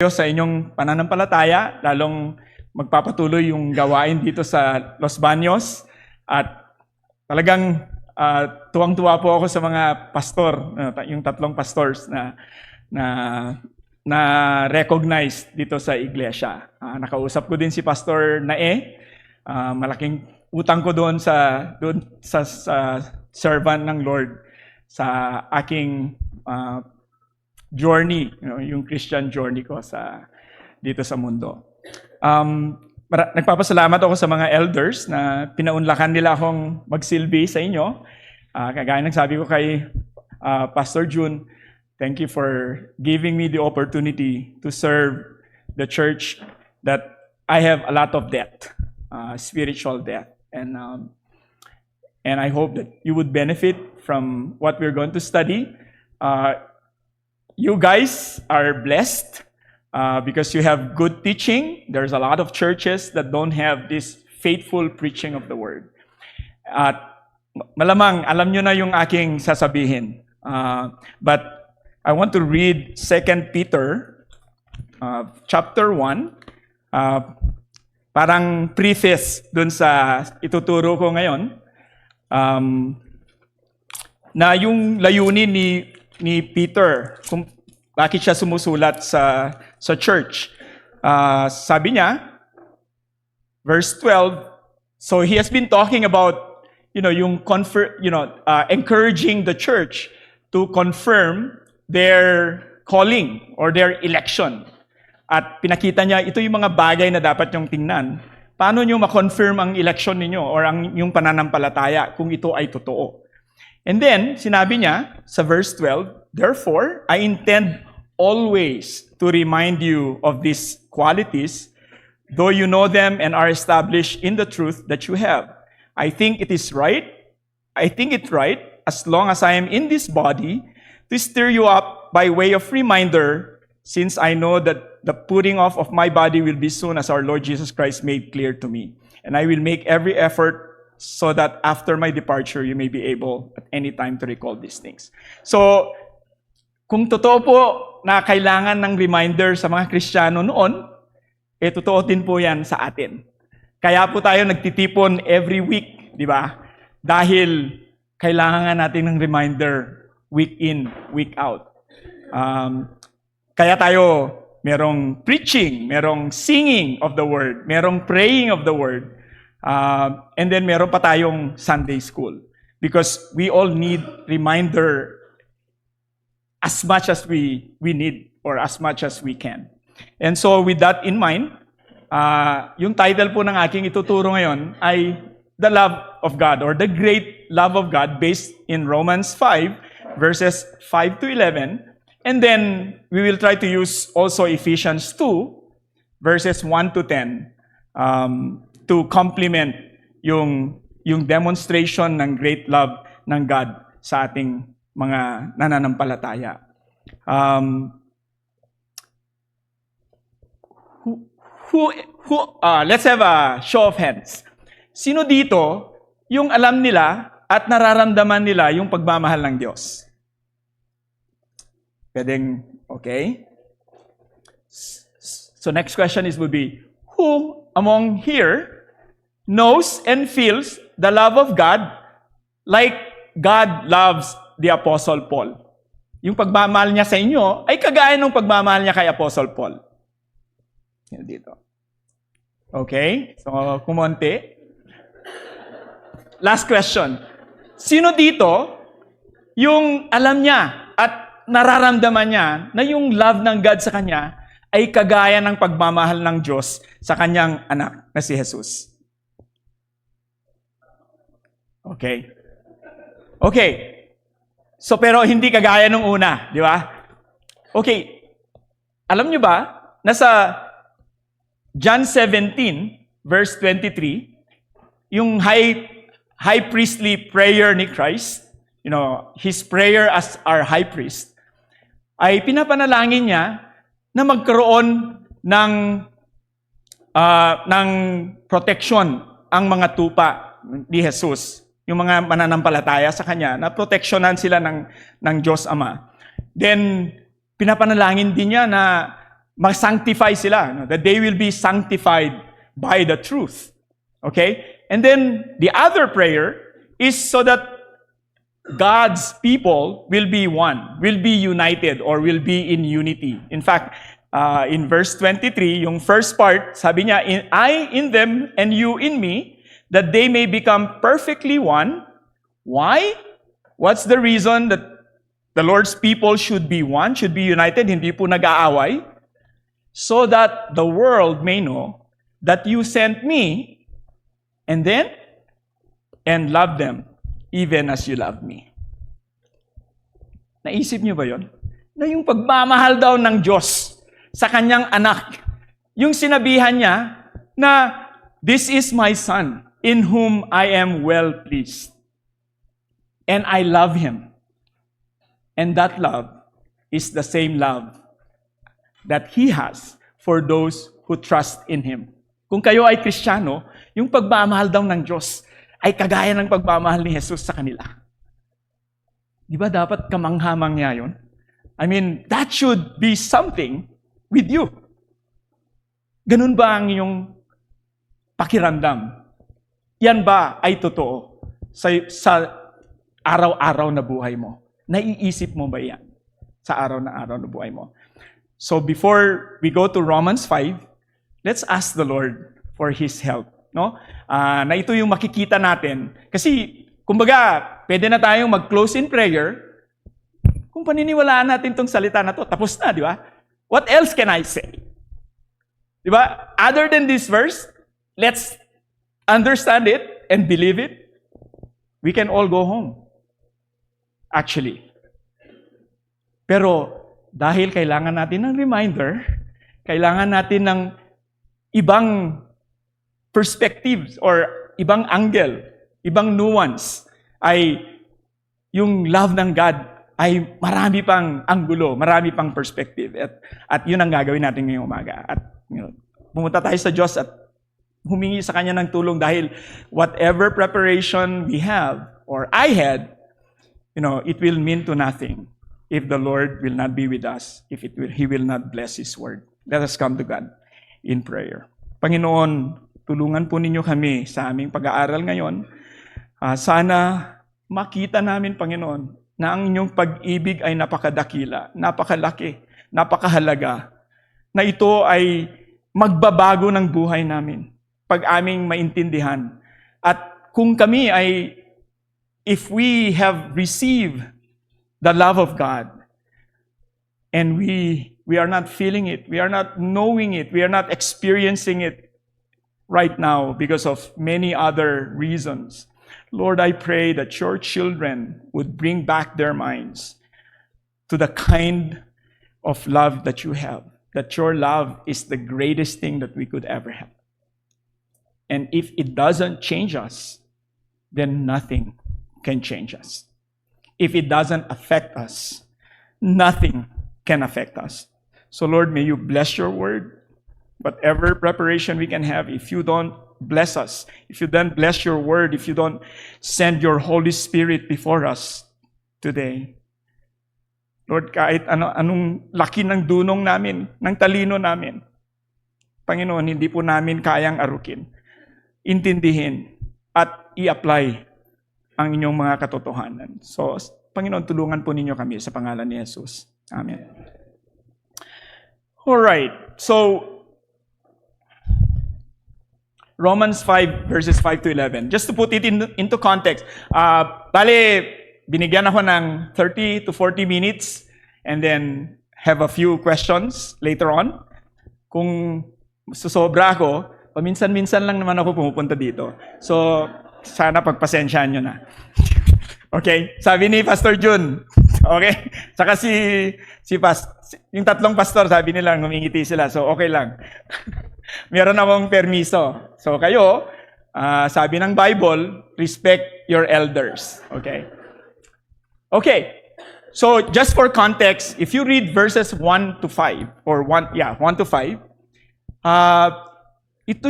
Sa inyong pananampalataya, lalong magpapatuloy yung gawain dito sa Los Baños. At talagang tuwang-tuwa po ako sa mga pastor, yung tatlong pastors na recognize dito sa iglesia. Nakausap ko din si Pastor Nae. Malaking utang ko doon sa servant ng Lord sa aking journey, yung Christian journey ko dito sa mundo. Nagpapasalamat ako sa mga elders na pinaunlakan nila akong magsilbi sa inyo. Kagaya ng sabi ko kay Pastor June, thank you for giving me the opportunity to serve the church that I have a lot of debt, spiritual debt. And I hope that you would benefit from what we're going to study. You guys are blessed because you have good teaching. There's a lot of churches that don't have this faithful preaching of the word. At malamang, alam nyo na yung aking sasabihin. But I want to read 2 Peter chapter 1. Parang preface dun sa ituturo ko ngayon. Na yung layunin ni Peter, kung bakit siya sumusulat sa church. Sabi niya, verse 12, so he has been talking about, encouraging the church to confirm their calling or their election. At pinakita niya, ito yung mga bagay na dapat niyong tingnan. Paano niyo ma-confirm ang election ninyo or yung pananampalataya kung ito ay totoo? And then, sinabi niya sa verse 12, therefore, I intend always to remind you of these qualities, though you know them and are established in the truth that you have. I think it right, as long as I am in this body, to stir you up by way of reminder, since I know that the putting off of my body will be soon as our Lord Jesus Christ made clear to me. And I will make every effort so that after my departure, you may be able at any time to recall these things. So, kung totoo po na kailangan ng reminder sa mga Kristiyano noon, totoo din po yan sa atin. Kaya po tayo nagtitipon every week, di ba? Dahil kailangan natin ng reminder week in, week out. Kaya tayo merong preaching, merong singing of the word, merong praying of the word, and then meron pa tayong Sunday school. Because we all need reminder as much as we need or as much as we can. And so with that in mind, yung title po ng aking ituturo ngayon ay The Love of God or The Great Love of God based in Romans 5 verses 5 to 11. And then we will try to use also Ephesians 2 verses 1 to 10 to complement yung demonstration ng great love ng God sa ating mga nananampalataya. Let's have a show of hands. Sino dito yung alam nila at nararamdaman nila yung pagmamahal ng Diyos? Pwedeng, okay? So next question would be, who among here knows and feels the love of God like God loves the Apostle Paul? Yung pagmamahal niya sa inyo ay kagaya ng pagmamahal niya kay Apostle Paul. Yan dito. Okay? So, kumonte. Last question. Sino dito yung alam niya at nararamdaman niya na yung love ng God sa kanya ay kagaya ng pagmamahal ng Diyos sa kanyang anak na si Jesus? Okay. Okay. So, pero hindi kagaya nung una, di ba? Okay. Alam niyo ba, nasa John 17, verse 23, yung high priestly prayer ni Christ, his prayer as our high priest, ay pinapanalangin niya na magkaroon ng protection ang mga tupa ni Jesus, yung mga mananampalataya sa kanya, na proteksyonan sila ng Diyos Ama. Then, pinapanalangin din niya na ma-sanctify sila, no? That they will be sanctified by the truth. Okay? And then the other prayer is so that God's people will be one, will be united, or will be in unity. In fact, in verse 23, yung first part, sabi niya, I in them and you in me, that they may become perfectly one. Why? What's the reason that the Lord's people should be one, should be united, hindi po nag-aaway? So that the world may know that you sent me, and love them, even as you love me. Naisip niyo ba yon? Na yung pagmamahal daw ng Diyos sa kanyang anak, yung sinabihan niya na, this is my son, in whom I am well pleased. And I love him. And that love is the same love that he has for those who trust in him. Kung kayo ay Kristiyano, yung pagmamahal daw ng Diyos ay kagaya ng pagmamahal ni Jesus sa kanila. Di ba dapat kamangha-mangha yun? I mean, that should be something with you. Ganun ba ang iyong pakiramdam? Yan ba ay totoo sa araw-araw na buhay mo? Naiisip mo ba yan sa araw-araw na buhay mo? So before we go to Romans 5, let's ask the Lord for His help. No? Na ito yung makikita natin. Kasi, kumbaga, pwede na tayong mag-close in prayer. Kung paniniwalaan natin itong salita na to, tapos na, di ba? What else can I say? Di ba? Other than this verse, let's understand it and believe it. We can all go home. Actually. Pero, dahil kailangan natin ng reminder, kailangan natin ng ibang perspectives or ibang angle, ibang nuance, ay yung love ng God ay marami pang anggulo, marami pang perspective. At yun ang gagawin natin ngayong umaga. At pumunta tayo sa Diyos at humingi sa Kanya ng tulong dahil whatever preparation we have or I had, it will mean to nothing if the Lord will not be with us, He will not bless His word. Let us come to God in prayer. Panginoon, tulungan po ninyo kami sa aming pag-aaral ngayon. Sana makita namin, Panginoon, na ang inyong pag-ibig ay napakadakila, napakalaki, napakahalaga, na ito ay magbabago ng buhay namin pag aming maintindihan. At kung kami ay, if we have received the love of God, and we are not feeling it, we are not knowing it, we are not experiencing it right now because of many other reasons. Lord, I pray that your children would bring back their minds to the kind of love that you have, that your love is the greatest thing that we could ever have. And if it doesn't change us, then nothing can change us. If it doesn't affect us, nothing can affect us. So Lord, may you bless your word. Whatever preparation we can have, if you don't bless us, if you don't bless your word, if you don't send your Holy Spirit before us today, Lord, kahit anong laki ng dunong namin, ng talino namin, Panginoon, hindi po namin kayang arukin, intindihin, at i-apply ang inyong mga katotohanan. So, Panginoon, tulungan po ninyo kami sa pangalan ni Jesus. Amen. Alright, so, Romans 5 verses 5 to 11. Just to put it into context, bale, binigyan ako ng 30 to 40 minutes and then have a few questions later on. Kung susobra ako, paminsan-minsan lang naman ako pumupunta dito. So, sana pagpasensyaan nyo na. Okay? Sabi ni Pastor Jun. Okay? Saka yung tatlong pastor, sabi nila, ngumingiti sila. So, okay lang. Meron akong permiso. So, kayo, sabi ng Bible, respect your elders. Okay? Okay. So, just for context, if you read verses 1 to 5, or 1 to 5, ito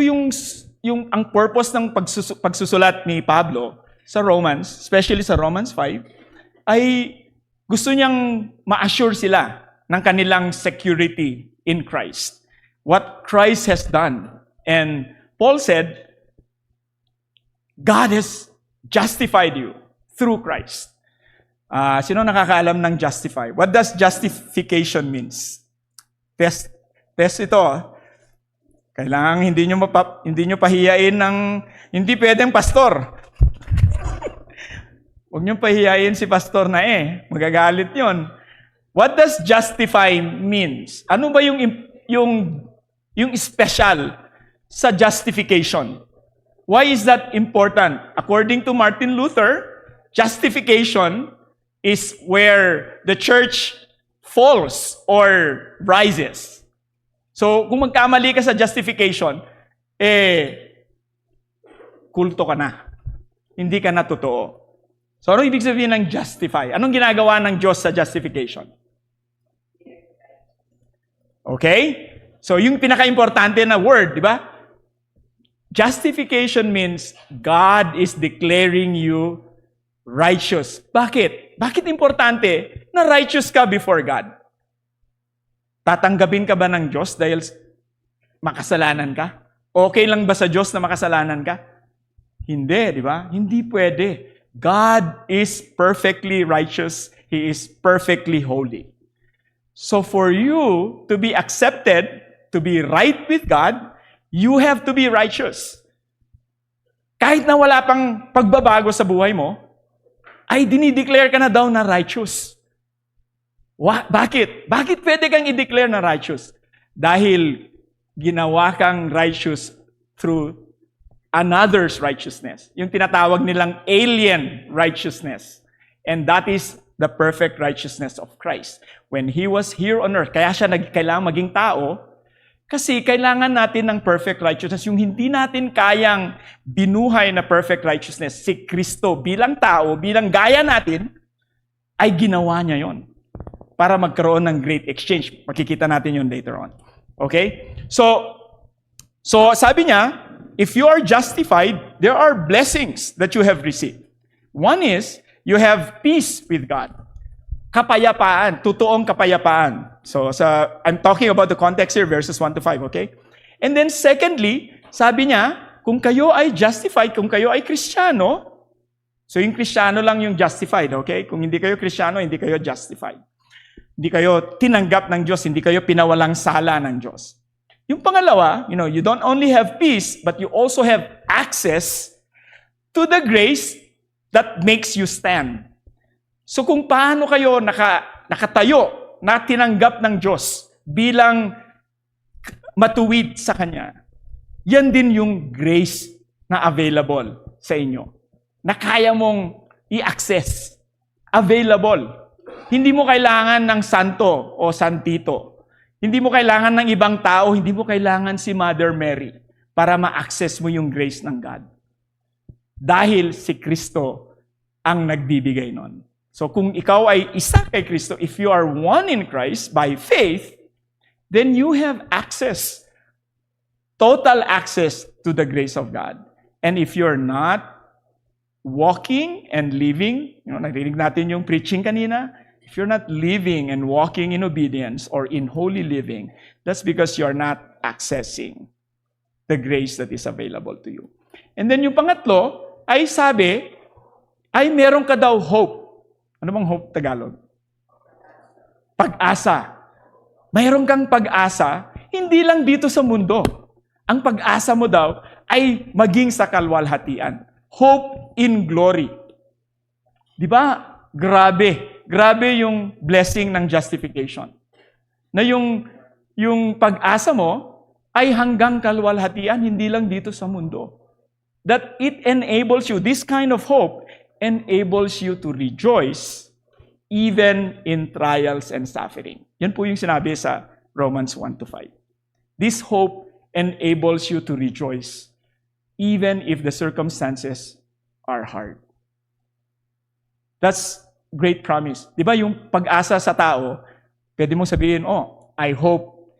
ang purpose ng pagsusulat ni Pablo sa Romans, especially sa Romans 5, ay gusto niyang ma-assure sila ng kanilang security in Christ. What Christ has done. And Paul said, God has justified you through Christ. Sino nakakaalam ng justify? What does justification means? Test ito. Kailangan hindi nyo pahiyain ng hindi pwedeng pastor. Huwag nyo pahiyain si pastor na magagalit yon. What does justify means? Ano ba yung special sa justification? Why is that important? According to Martin Luther, justification is where the church falls or rises. So, kung magkamali ka sa justification, kulto ka na. Hindi ka na totoo. So, ano ibig sabihin ng justify? Anong ginagawa ng Diyos sa justification? Okay? So, yung pinaka-importante na word, di ba? Justification means God is declaring you righteous. Bakit? Bakit importante na righteous ka before God? Tatanggapin ka ba ng Diyos dahil makasalanan ka? Okay lang ba sa Diyos na makasalanan ka? Hindi, di ba? Hindi pwede. God is perfectly righteous. He is perfectly holy. So for you to be accepted, to be right with God, you have to be righteous. Kahit na wala pang pagbabago sa buhay mo, ay dinideclare ka na daw na righteous. Bakit? Bakit pwede kang i-declare na righteous? Dahil ginawa kang righteous through another's righteousness. Yung tinatawag nilang alien righteousness. And that is the perfect righteousness of Christ. When He was here on earth, kaya siya kailangan maging tao, kasi kailangan natin ng perfect righteousness. Yung hindi natin kayang binuhay na perfect righteousness, si Kristo bilang tao, bilang gaya natin, ay ginawa niya yon para magkaroon ng great exchange. Makikita natin yun later on. Okay? So sabi niya, if you are justified, there are blessings that you have received. One is, you have peace with God. Kapayapaan, totoong kapayapaan. So, I'm talking about the context here, verses 1 to 5, okay? And then secondly, sabi niya, kung kayo ay justified, kung kayo ay Kristiyano, so yung Kristiyano lang yung justified, okay? Kung hindi kayo Kristiyano, hindi kayo justified. Hindi kayo tinanggap ng Diyos, hindi kayo pinawalang sala ng Diyos. Yung pangalawa, you don't only have peace, but you also have access to the grace that makes you stand. So kung paano kayo nakatayo na tinanggap ng Diyos bilang matuwid sa Kanya, yan din yung grace na available sa inyo. Na kaya mong i-access. Available. Hindi mo kailangan ng santo o santito. Hindi mo kailangan ng ibang tao, hindi mo kailangan si Mother Mary para ma-access mo yung grace ng God. Dahil si Kristo ang nagbibigay nun. So kung ikaw ay isa kay Kristo, if you are one in Christ by faith, then you have access, total access to the grace of God. And if you're not walking and living, narinig natin yung preaching kanina, if you're not living and walking in obedience or in holy living, that's because you're not accessing the grace that is available to you. And then yung pangatlo, ay sabi, ay meron ka daw hope. Ano bang hope Tagalog? Pag-asa. Mayroon kang pag-asa, hindi lang dito sa mundo. Ang pag-asa mo daw ay maging sa kalwalhatian. Hope in glory. Di ba? Grabe. Grabe yung blessing ng justification. Na yung pag-asa mo ay hanggang kalwalhatian, hindi lang dito sa mundo. That it enables you, this kind of hope, enables you to rejoice even in trials and suffering. Yan po yung sinabi sa Romans 1 to 5. This hope enables you to rejoice even if the circumstances are hard. That's great promise. Di ba yung pag-asa sa tao, pwede mong sabihin, I hope,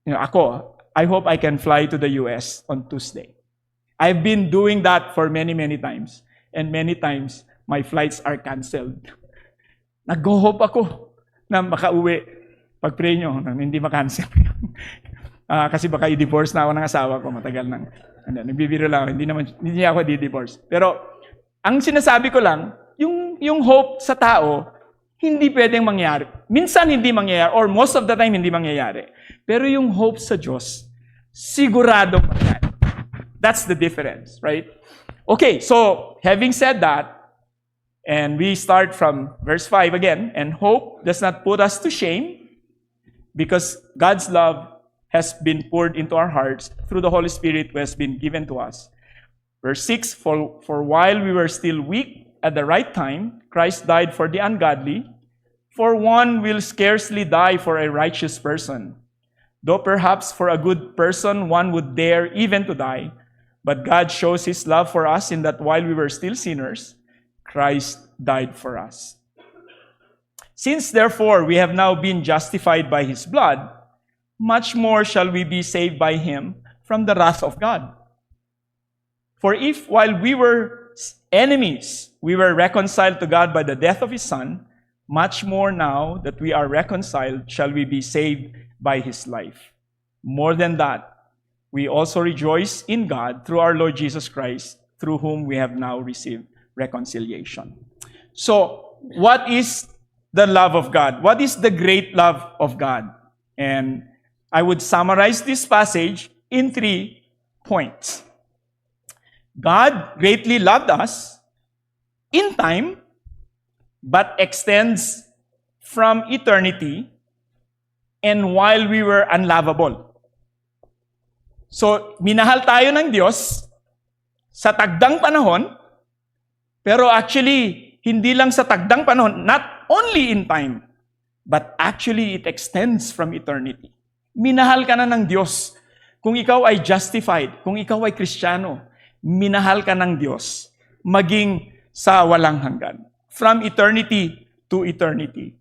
I hope I can fly to the US on Tuesday. I've been doing that for many, many times. And many times, my flights are canceled. Nag-hope ako na makauwi Pag-pray nyo, hindi ma-cancel. Kasi baka i-divorce na ako ng asawa ko, matagal nang. Nagbibiro lang ako, hindi ako di-divorce. Pero, ang sinasabi ko lang, yung hope sa tao, hindi pwedeng mangyari. Minsan hindi mangyayari, or most of the time hindi mangyayari. Pero yung hope sa Diyos, sigurado mangyayari. That's the difference, right? Okay, so, having said that, and we start from verse 5 again, and hope does not put us to shame, because God's love has been poured into our hearts through the Holy Spirit who has been given to us. Verse 6, for while we were still weak, at the right time, Christ died for the ungodly, for one will scarcely die for a righteous person. Though perhaps for a good person one would dare even to die, but God shows His love for us in that while we were still sinners, Christ died for us. Since therefore we have now been justified by His blood, much more shall we be saved by Him from the wrath of God. For if while we were enemies, we were reconciled to God by the death of His Son, much more now that we are reconciled shall we be saved by His life. More than that, we also rejoice in God through our Lord Jesus Christ, through whom we have now received reconciliation. So, what is the love of God? What is the great love of God? And I would summarize this passage in 3 points. God greatly loved us in time, but extends from eternity and while we were unlovable. So, minahal tayo ng Diyos sa tagdang panahon, pero actually, hindi lang sa tagdang panahon, not only in time, but actually it extends from eternity. Minahal ka na ng Diyos. Kung ikaw ay justified, kung ikaw ay Kristiyano, minahal ka ng Diyos, maging sa walang hanggan. From eternity to eternity.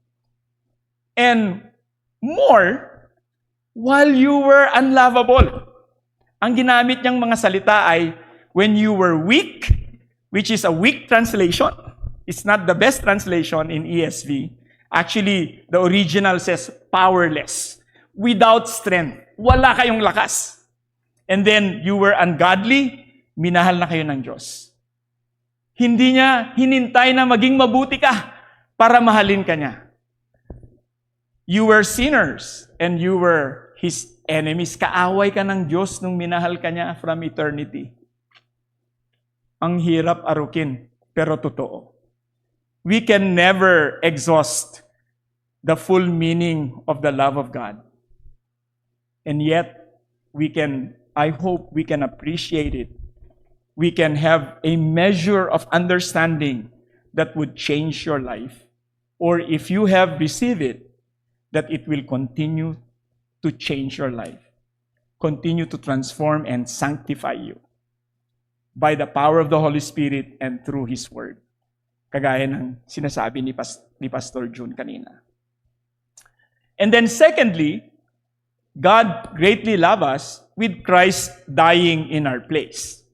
And more, while you were unlovable. Ang ginamit niyang mga salita ay, when you were weak, which is a weak translation. It's not the best translation in ESV. Actually, the original says powerless. Without strength. Wala kayong lakas. And then, you were ungodly, minahal na kayo ng Diyos. Hindi niya hinintay na maging mabuti ka para mahalin ka niya. You were sinners and you were His enemies. Kaaway ka ng Diyos nung minahal ka niya from eternity. Ang hirap arukin, pero totoo. We can never exhaust the full meaning of the love of God. And yet, I hope we can appreciate it. We can have a measure of understanding that would change your life. Or if you have received it, that it will continue to change your life. Continue to transform and sanctify you by the power of the Holy Spirit and through His Word. Kagaya ng sinasabi ni Pastor June kanina. And then secondly, God greatly loved us with Christ dying in our place.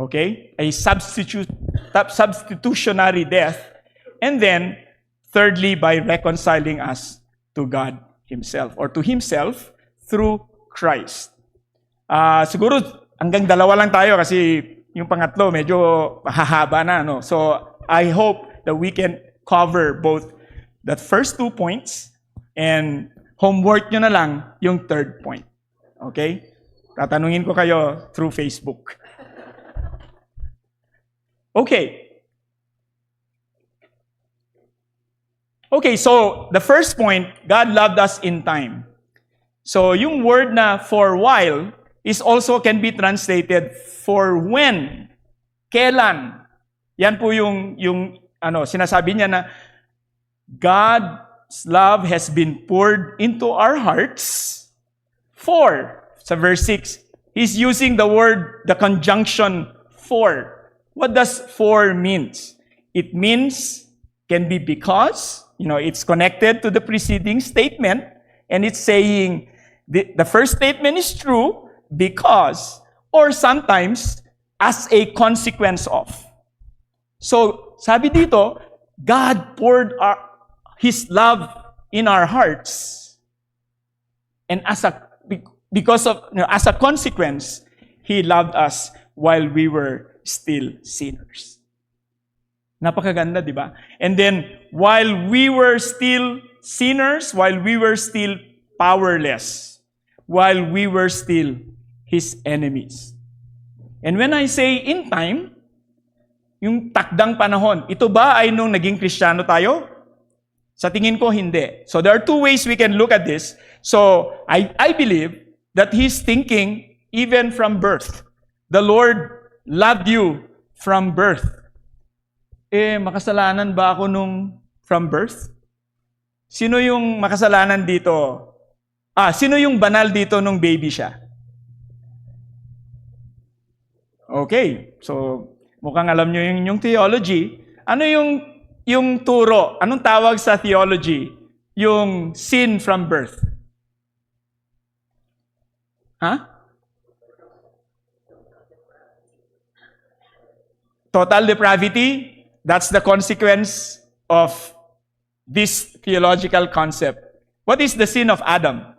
Okay? A substitutionary death. And then, thirdly, by reconciling us to God Himself or to Himself through Christ. Siguro, hanggang dalawa lang tayo kasi yung pangatlo medyo hahaba na. No? So, I hope that we can cover both the first 2 points and homework nyo na lang yung third point. Okay? Tatanungin ko kayo through Facebook. Okay. Okay, so the first point, God loved us in time. So yung word na for while is also can be translated for when. Kailan? Yan po yung sinasabi niya na God's love has been poured into our hearts for. Sa verse 6, He's using the conjunction for. What does for means? It means, can be because, it's connected to the preceding statement, and it's saying, the first statement is true because, or sometimes, as a consequence of. So, sabi dito, God poured His love in our hearts And because of, as a consequence, He loved us while we were still sinners. Napakaganda, di ba? And then, while we were still sinners, while we were still powerless, while we were still His enemies. And when I say in time, yung takdang panahon, ito ba ay nung naging Kristiyano tayo? Sa tingin ko, hindi. So there are two ways we can look at this. So I believe that He's thinking even from birth. The Lord loved you from birth. Makasalanan ba ako nung from birth? Sino yung makasalanan dito? Sino yung banal dito nung baby siya? Okay, so mukhang alam nyo yung theology. Ano yung turo? Anong tawag sa theology? Yung sin from birth. Total depravity, that's the consequence of this theological concept. What is the sin of Adam?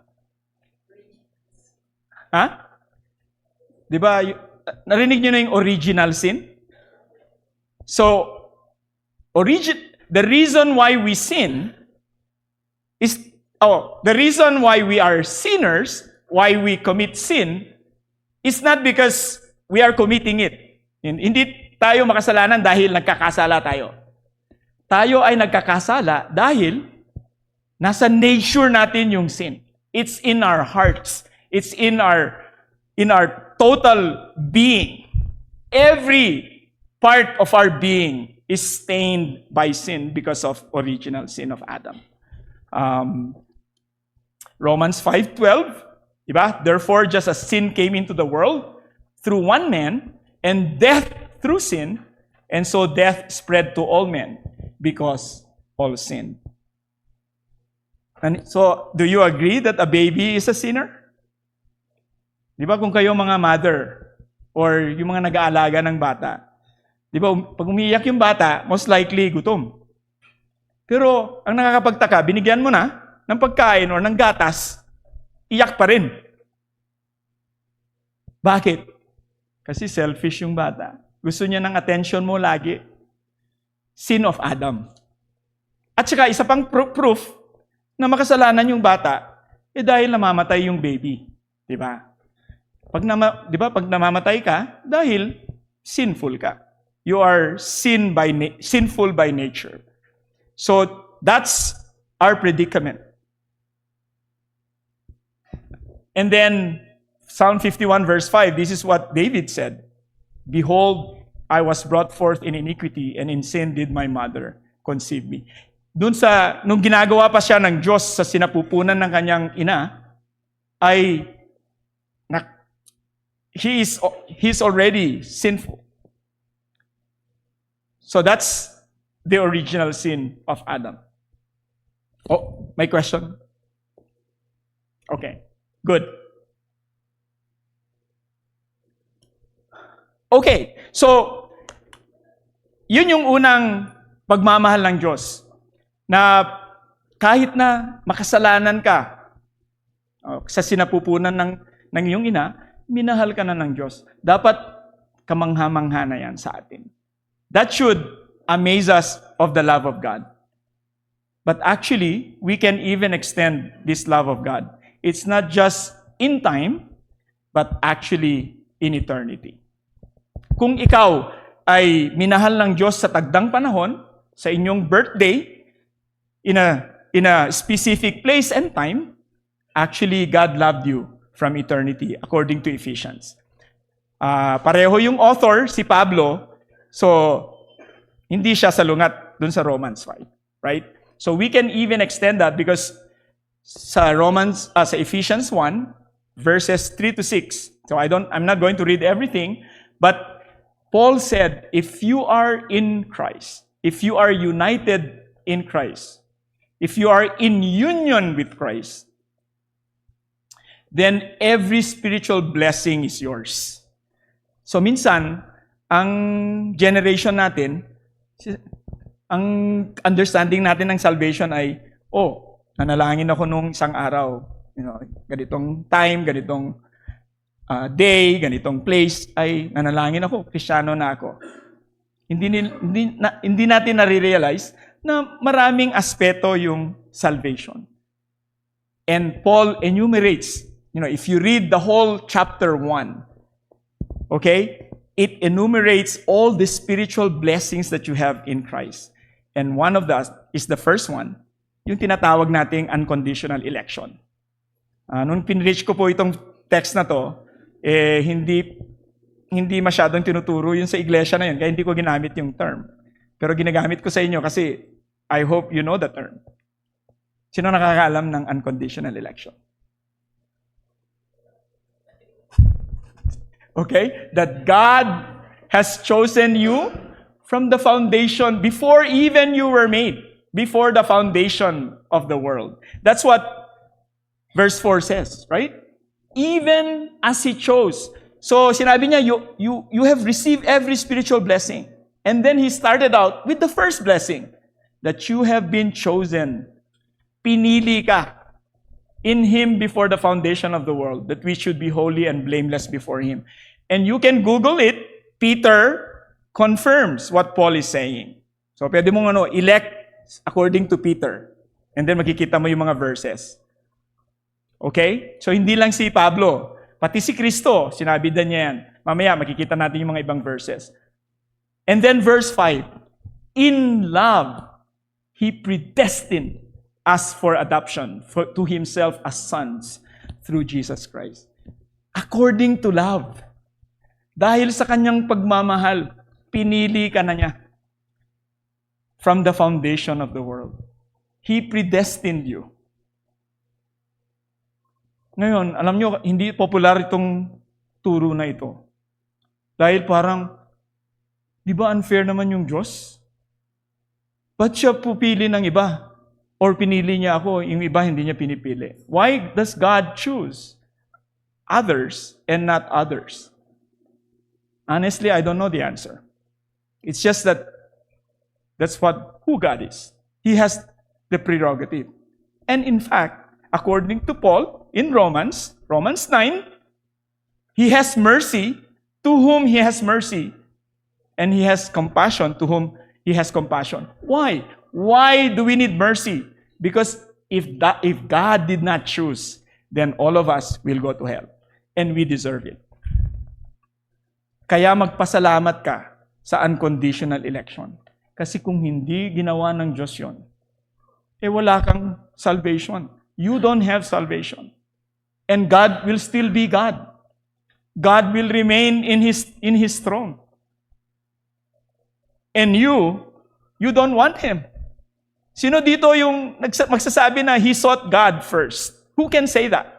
Di ba? Narinig nyo na yung original sin? So, the reason why we sin is, the reason why we are sinners, why we commit sin, is not because we are committing it. Hindi tayo makasalanan dahil nagkakasala tayo. Tayo ay nagkakasala dahil nasa nature natin yung sin. It's in our hearts. It's in our total being. Every part of our being is stained by sin because of original sin of Adam. Romans 5:12, diba? Therefore, just as sin came into the world through one man, and death through sin, and so death spread to all men because all sinned. And so, do you agree that a baby is a sinner? Di ba kung kayo mga mother or yung mga nag-aalaga ng bata, di ba pag umiiyak yung bata, most likely gutom. Pero ang nakakapagtaka, binigyan mo na ng pagkain or ng gatas, iyak pa rin. Bakit? Kasi selfish yung bata. Gusto niya ng attention mo lagi. Sin of Adam. At saka isa pang proof na makasalanan yung bata, dahil namamatay yung baby. Di ba? Pag namamatay ka, dahil sinful ka. You are sinful by nature. So, that's our predicament. And then, Psalm 51 verse 5, this is what David said. Behold, I was brought forth in iniquity, and in sin did my mother conceive me. Nung ginagawa pa siya ng Diyos sa sinapupunan ng kanyang ina, ay he's already sinful. So that's the original sin of Adam. Oh, my question? Okay, good. Okay, so yun yung unang pagmamahal ng Diyos. Na kahit na makasalanan ka sa sinapupunan ng iyong ina, minahal ka na ng Diyos. Dapat kamangha-mangha na yan sa atin. That should amaze us of the love of God. But actually, we can even extend this love of God. It's not just in time, but actually in eternity. Kung ikaw ay minahal ng Diyos sa tagdang panahon, sa inyong birthday, in a specific place and time, actually God loved you from eternity, according to Ephesians. Pareho yung author, si Pablo, so hindi siya salungat dun sa Romans 5, right? So we can even extend that because sa Ephesians 1, verses 3 to 6. So I'm not going to read everything, but Paul said, if you are in Christ, if you are united in Christ, if you are in union with Christ, then every spiritual blessing is yours. So minsan, ang generation natin, ang understanding natin ng salvation ay, nanalangin ako nung isang araw, ganitong time, ganitong day, ganitong place, ay nanalangin ako, Kristiyano na ako. Hindi natin nare-realize na maraming aspeto yung salvation. And Paul enumerates, if you read the whole chapter 1, okay, it enumerates all the spiritual blessings that you have in Christ. And one of that is the first one, yung tinatawag nating unconditional election. Nung pinreach ko po itong text na to, hindi masyadong tinuturo yun sa iglesia na yun, kaya hindi ko ginamit yung term. Pero ginagamit ko sa inyo kasi I hope you know the term. Sino nakakaalam ng unconditional election? Okay? That God has chosen you from the foundation, before even you were made, before the foundation of the world. That's what verse 4 says, right? Even as He chose. So, sinabi niya, you have received every spiritual blessing. And then He started out with the first blessing, that you have been chosen. Pinili ka in Him before the foundation of the world, that we should be holy and blameless before Him. And you can Google it. Peter confirms what Paul is saying. So, pwede mong elect according to Peter. And then makikita mo yung mga verses. Okay? So, hindi lang si Pablo. Pati si Kristo, sinabi din niya yan. Mamaya, makikita natin yung mga ibang verses. And then verse 5. In love, He predestined us for adoption to Himself as sons through Jesus Christ. According to love. Dahil sa Kanyang pagmamahal, pinili ka na niya from the foundation of the world. He predestined you. Ngayon, alam nyo, hindi popular itong turo na ito. Dahil parang, di ba unfair naman yung Diyos? Ba't siya pupili ng iba? Or pinili niya ako, yung iba hindi niya pinipili? Why does God choose others and not others? Honestly, I don't know the answer. It's just that that's who God is. He has the prerogative. And in fact, according to Paul, in Romans 9, He has mercy to whom He has mercy. And He has compassion to whom He has compassion. Why? Why do we need mercy? Because if God did not choose, then all of us will go to hell. And we deserve it. Kaya magpasalamat ka sa unconditional election. Kasi kung hindi ginawa ng Diyos yun, wala kang salvation. You don't have salvation. And God will still be God. God will remain in His throne. And you don't want Him. Sino dito yung magsasabi na He sought God first? Who can say that?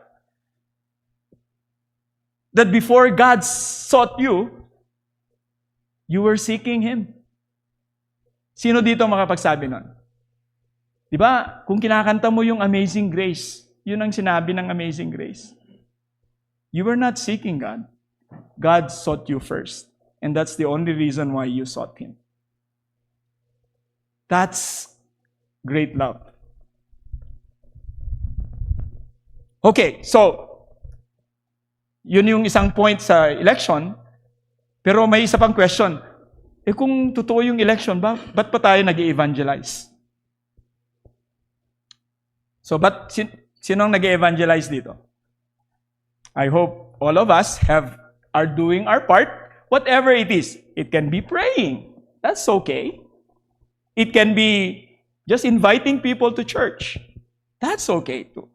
That before God sought you, you were seeking Him. Sino dito makapagsabi nun? Diba, kung kinakanta mo yung Amazing Grace, yun ang sinabi ng Amazing Grace. You were not seeking God. God sought you first. And that's the only reason why you sought Him. That's great love. Okay, so, yun yung isang point sa election. Pero may isa pang question. Kung totoo yung election, ba't pa tayo nag-evangelize? So, sinong nag-evangelize dito? I hope all of us are doing our part, whatever it is. It can be praying. That's okay. It can be just inviting people to church. That's okay too.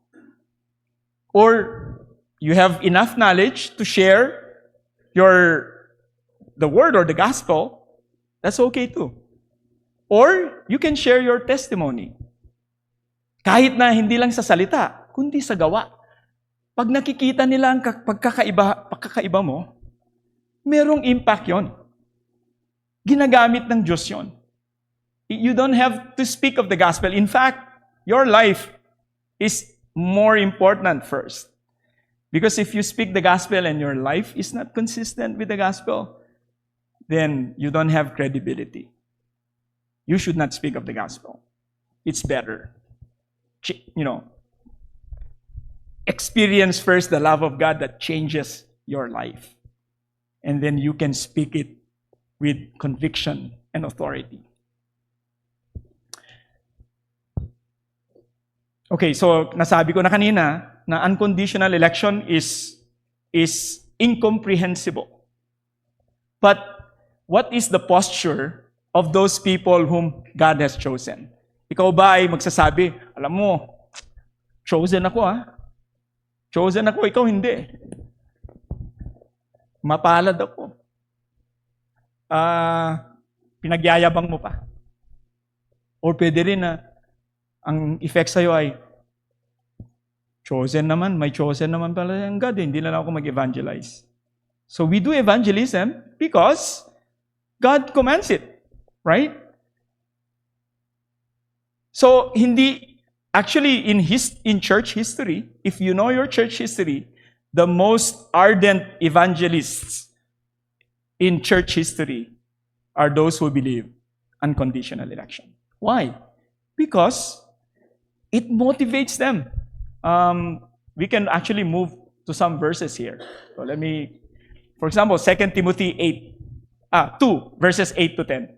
Or you have enough knowledge to share the word or the gospel. That's okay too. Or you can share your testimony. Kahit na hindi lang sa salita, kundi sa gawa. Pag nakikita nila ang pagkakaiba mo, merong impact yon. Ginagamit ng Diyos yon. You don't have to speak of the gospel. In fact, your life is more important first. Because if you speak the gospel and your life is not consistent with the gospel, then you don't have credibility. You should not speak of the gospel. It's better. experience first the love of God that changes your life. And then you can speak it with conviction and authority. Okay, so nasabi ko na kanina na unconditional election is incomprehensible. But what is the posture of those people whom God has chosen? Ikaw ba ay magsasabi, alam mo, chosen ako Chosen ako, ikaw hindi. Mapalad ako. Pinagyayabang mo pa. Or pwede rin na ang effect sa'yo ay chosen naman, may chosen naman pala yung God, hindi na lang ako mag-evangelize. So we do evangelism because God commands it, right? So actually in church history, if you know your church history, the most ardent evangelists in church history are those who believe unconditional election. Why? Because it motivates them. We can actually move to some verses here. So for example, 2 Timothy 2, verses 8 to 10.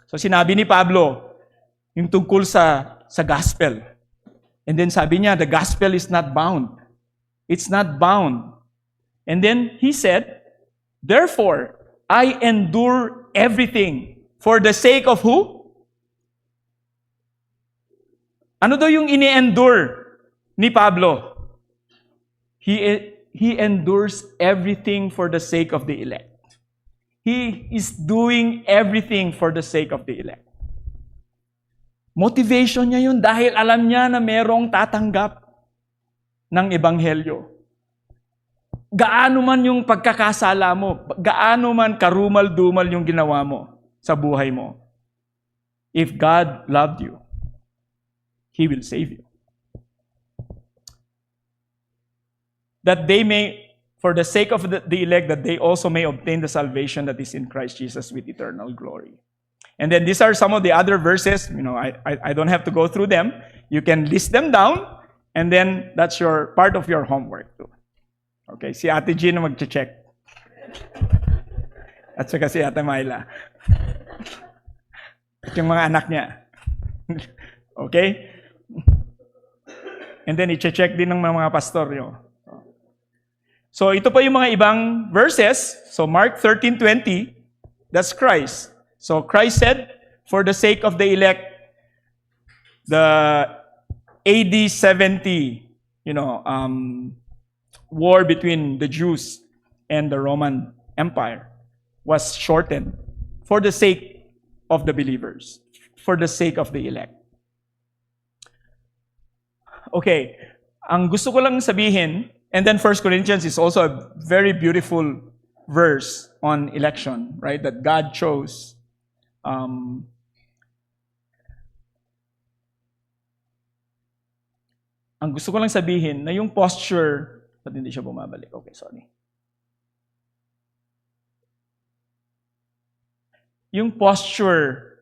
So sinabi ni Pablo, yung tungkol sa gospel. And then sabi niya, the gospel is not bound. It's not bound. And then he said, therefore, I endure everything for the sake of who? Ano daw yung ini-endure ni Pablo? He endures everything for the sake of the elect. He is doing everything for the sake of the elect. Motivation niya yun dahil alam niya na merong tatanggap ng ebanghelyo. Gaano man yung pagkakasala mo, gaano man karumal-dumal yung ginawa mo sa buhay mo, if God loved you, He will save you. That they may, for the sake of the elect, that they also may obtain the salvation that is in Christ Jesus with eternal glory. And then these are some of the other verses. I don't have to go through them. You can list them down, and then that's part of your homework too. Okay, si Ate Jean mag-check. At saka si Ate Myla. At yung mga anak niya. Okay? And then i-check din ng mga pastor nyo. So ito pa yung mga ibang verses. So Mark 13:20, that's Christ. So Christ said, for the sake of the elect, the AD 70, war between the Jews and the Roman Empire was shortened for the sake of the believers, for the sake of the elect. Okay, ang gusto ko lang sabihin, and then 1 Corinthians is also a very beautiful verse on election, right? That God chose ang gusto ko lang sabihin na yung posture, ba't hindi siya bumabalik? Okay, sorry. Yung posture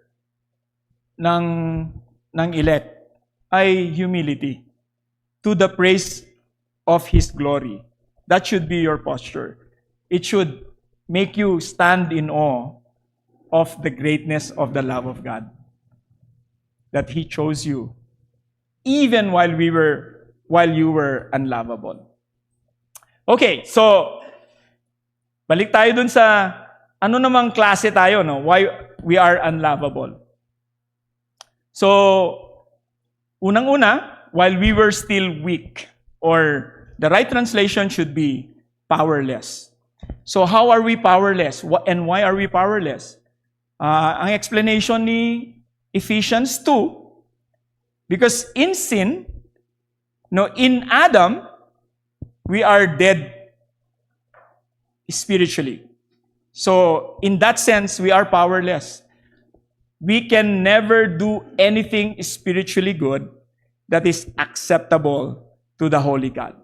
ng elect ay humility to the praise of His glory. That should be your posture. It should make you stand in awe of the greatness of the love of God. That He chose you, even while you were unlovable. Okay, so balik tayo dun sa ano namang klase tayo, no? Why we are unlovable. So, unang-una, while we were still weak, or the right translation should be powerless. So, how are we powerless? And why are we powerless? Ang explanation ni Ephesians 2, because in sin, in Adam, we are dead spiritually. So, in that sense, we are powerless. We can never do anything spiritually good that is acceptable to the Holy God.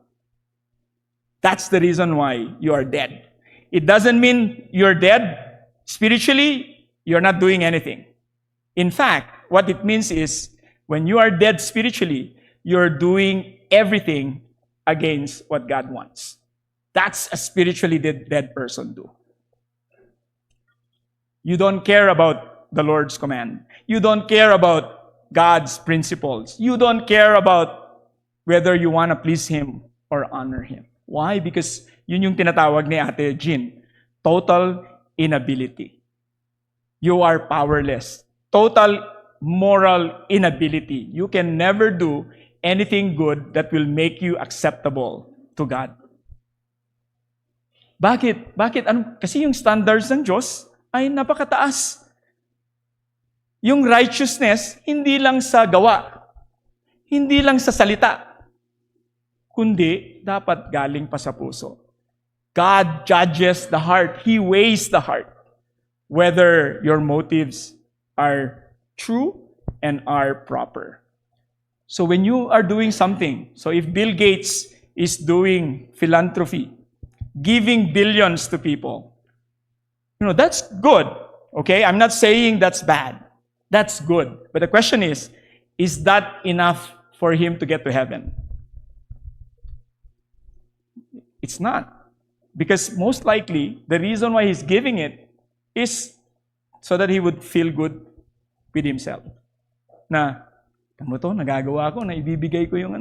That's the reason why you are dead. It doesn't mean you're dead spiritually. You're not doing anything. In fact, what it means is, when you are dead spiritually, you're doing everything against what God wants. That's a spiritually dead person do. You don't care about the Lord's command. You don't care about God's principles. You don't care about whether you want to please Him or honor Him. Why? Because yun yung tinatawag ni Ate Jean, total inability. You are powerless. Total moral inability. You can never do anything good that will make you acceptable to God. Bakit? Kasi yung standards ng Diyos ay napakataas. Yung righteousness, hindi lang sa gawa, hindi lang sa salita, kundi dapat galing pa sa puso. God judges the heart. He weighs the heart. Whether your motives are true and are proper. So when you are doing something, so if Bill Gates is doing philanthropy, giving billions to people, that's good. Okay? I'm not saying that's bad. That's good. But the question is that enough for him to get to heaven? It's not. Because most likely, the reason why he's giving it is so that he would feel good with himself. Na, nagagawa ko, na ibibigay ko yung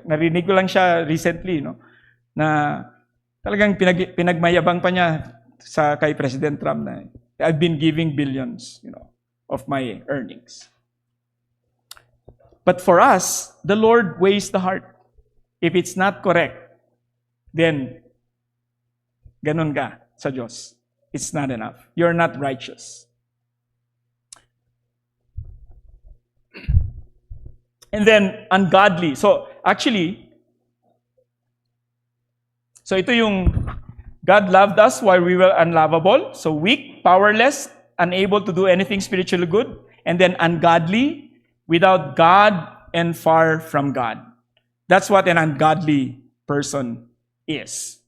narinig ko lang siya recently, na talagang pinagmayabang pa niya kay President Trump na, I've been giving billions, of my earnings. But for us, the Lord weighs the heart. If it's not correct, then ganun ka sa Diyos. It's not enough. You're not righteous. And then, ungodly. So, actually, ito yung God loved us while we were unlovable. So, weak, powerless, unable to do anything spiritually good. And then, ungodly, without God and far from God. That's what an ungodly person is.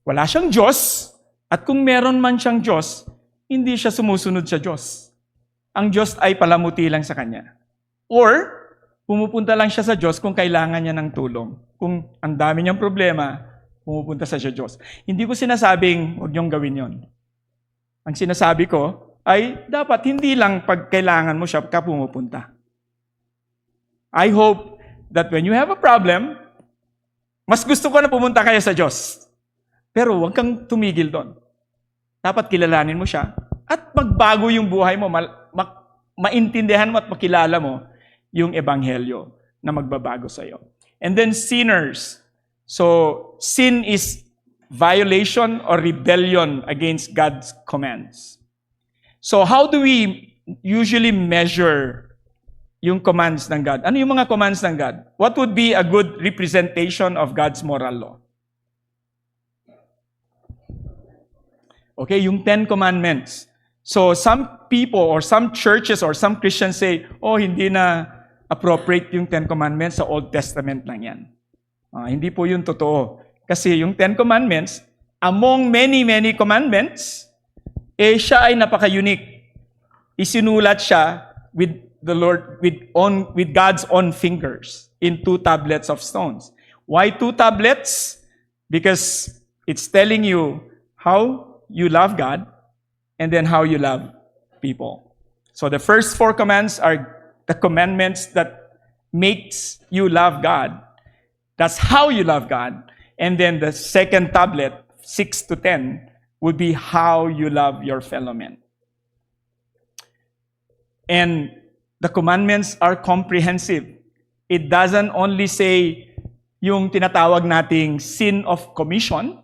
Wala siyang Diyos. At kung meron man siyang Diyos, hindi siya sumusunod sa Diyos. Ang Diyos ay palamuti lang sa kanya. Or, pumupunta lang siya sa Diyos kung kailangan niya ng tulong. Kung ang dami niyang problema, pumupunta sa Diyos. Hindi ko sinasabing huwag niyong gawin yon. Ang sinasabi ko ay dapat hindi lang pag kailangan mo siya ka pumupunta. I hope that when you have a problem, mas gusto ko na pumunta kayo sa Diyos. Pero huwag kang tumigil doon. Dapat kilalanin mo siya at magbago yung buhay mo, maintindihan mo at makilala mo yung ebanghelyo na magbabago sa iyo. And then sinners. So, sin is violation or rebellion against God's commands. So, how do we usually measure yung commands ng God? Ano yung mga commands ng God? What would be a good representation of God's moral law? Okay, yung 10 Commandments. So, some people or some churches or some Christians say, hindi na appropriate yung 10 Commandments sa Old Testament lang yan. Hindi po yun totoo. Kasi yung 10 Commandments, among many, many commandments, siya ay napaka-unique. Isinulat siya with the Lord, with God's own fingers in 2 tablets of stones. Why 2 tablets? Because it's telling you how you love God and then how you love people. So the first 4 commands are the commandments that makes you love God. That's how you love God. And then the second tablet, 6 to 10, would be how you love your fellow men. And the commandments are comprehensive. It doesn't only say yung tinatawag nating sin of commission.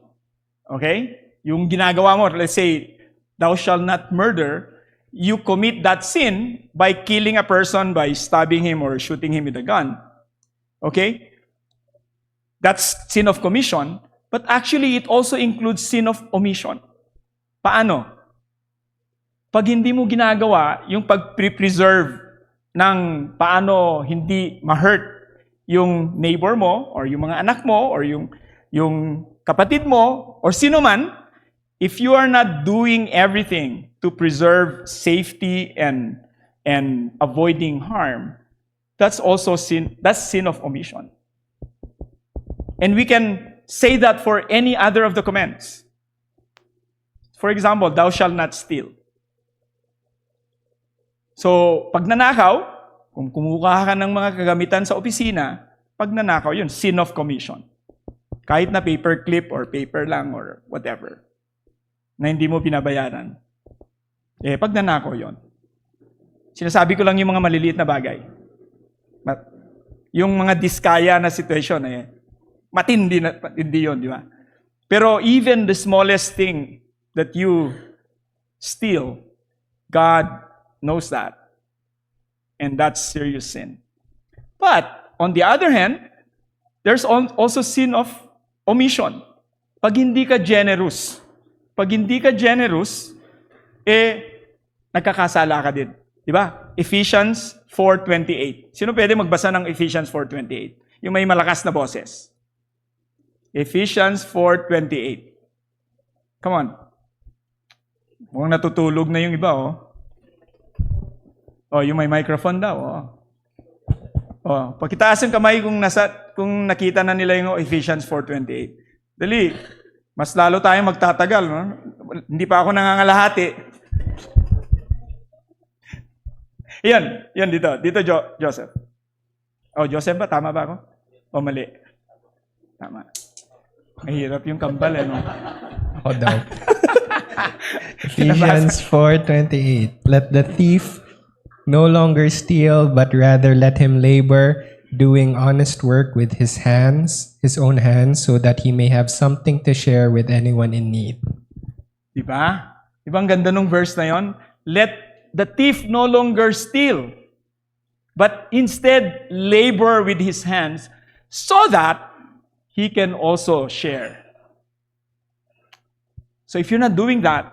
Okay? Yung ginagawa mo, let's say, thou shalt not murder, you commit that sin by killing a person, by stabbing him or shooting him with a gun. Okay? That's sin of commission. But actually, it also includes sin of omission. Paano? Pag hindi mo ginagawa, yung pag-preserve ng paano hindi ma-hurt yung neighbor mo, or yung mga anak mo, or yung kapatid mo, or sino man, if you are not doing everything to preserve safety and avoiding harm, that's also sin. That's sin of omission. And we can say that for any other of the commands. For example, thou shalt not steal. So, pag nanakaw, kung kumuha ka ng mga kagamitan sa opisina, pag nanakaw yun, sin of commission. Kahit na paper clip or paper lang or whatever, na hindi mo pinabayaran. Pag nanakaw yun. Sinasabi ko lang yung mga maliliit na bagay. Yung mga diskaya na situation, matindi yun, di ba? Pero even the smallest thing that you steal, God knows that. And that's serious sin. But, on the other hand, there's also sin of omission. Pag hindi ka generous, nagkakasala ka din. Di ba? Ephesians 4:28. Sino pwede magbasa ng Ephesians 4:28? Yung may malakas na boses. Ephesians 4:28. Come on. Mukhang natutulog na yung iba, yung may microphone daw, pakitaas yung kamay kung nakita na nila yung Ephesians 4:28. Dali, mas lalo tayong magtatagal, no? Hindi pa ako nangangalahati. Yan dito Joseph. Joseph ba? Tama ba ako? O mali? Tama. Mahirap yung kambal, no? Ako daw. Ephesians 4:28. Let the thief no longer steal, but rather let him labor, doing honest work with his own hands, so that he may have something to share with anyone in need. Diba? Diba ang ganda nung verse na yon? Let the thief no longer steal, but instead labor with his hands, so that he can also share. So if you're not doing that,